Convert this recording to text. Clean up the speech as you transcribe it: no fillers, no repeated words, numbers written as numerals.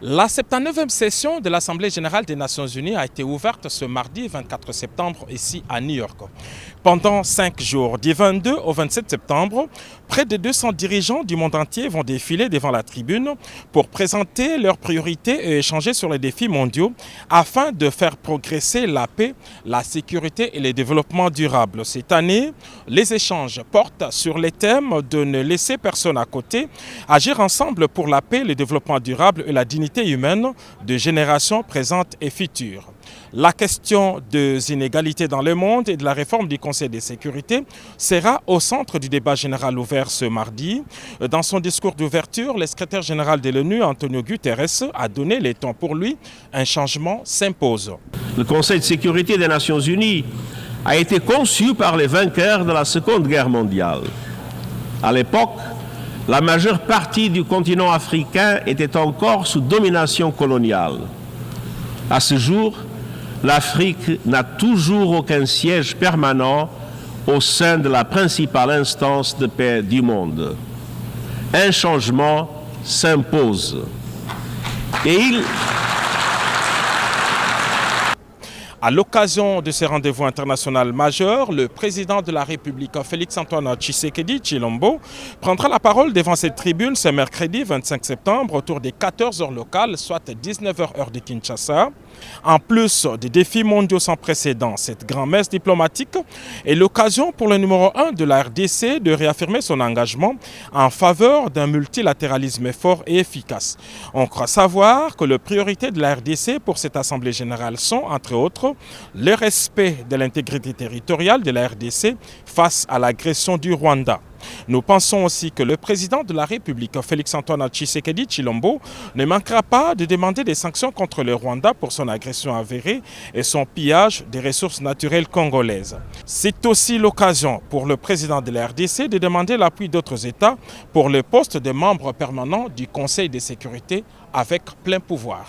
La 79e session de l'Assemblée générale des Nations unies a été ouverte ce mardi 24 septembre ici à New York. Pendant 5 jours, du 22 au 27 septembre, près de 200 dirigeants du monde entier vont défiler devant la tribune pour présenter leurs priorités et échanger sur les défis mondiaux afin de faire progresser la paix, la sécurité et le développement durable. Cette année, les échanges portent sur les thèmes de ne laisser personne à côté, agir ensemble pour la paix, le développement durable et la dignité humaine de générations présentes et futures. La question des inégalités dans le monde et de la réforme du Conseil de sécurité sera au centre du débat général ouvert ce mardi. Dans son discours d'ouverture, le secrétaire général de l'ONU, Antonio Guterres, a donné les temps pour lui. Un changement s'impose. Le Conseil de sécurité des Nations unies a été conçu par les vainqueurs de la Seconde Guerre mondiale. À l'époque, la majeure partie du continent africain était encore sous domination coloniale. À ce jour, l'Afrique n'a toujours aucun siège permanent au sein de la principale instance de paix du monde. Un changement s'impose. À l'occasion de ces rendez-vous internationaux majeurs, le président de la République, Félix-Antoine Tshisekedi Tshilombo, prendra la parole devant cette tribune ce mercredi 25 septembre autour des 14 heures locales, soit 19 heures heure de Kinshasa. En plus des défis mondiaux sans précédent, cette grand-messe diplomatique est l'occasion pour le numéro 1 de la RDC de réaffirmer son engagement en faveur d'un multilatéralisme fort et efficace. On croit savoir que les priorités de la RDC pour cette Assemblée générale sont, entre autres, le respect de l'intégrité territoriale de la RDC face à l'agression du Rwanda. Nous pensons aussi que le président de la République, Félix-Antoine Tshisekedi Tshilombo, ne manquera pas de demander des sanctions contre le Rwanda pour son agression avérée et son pillage des ressources naturelles congolaises. C'est aussi l'occasion pour le président de la RDC de demander l'appui d'autres États pour le poste de membre permanent du Conseil de sécurité avec plein pouvoir.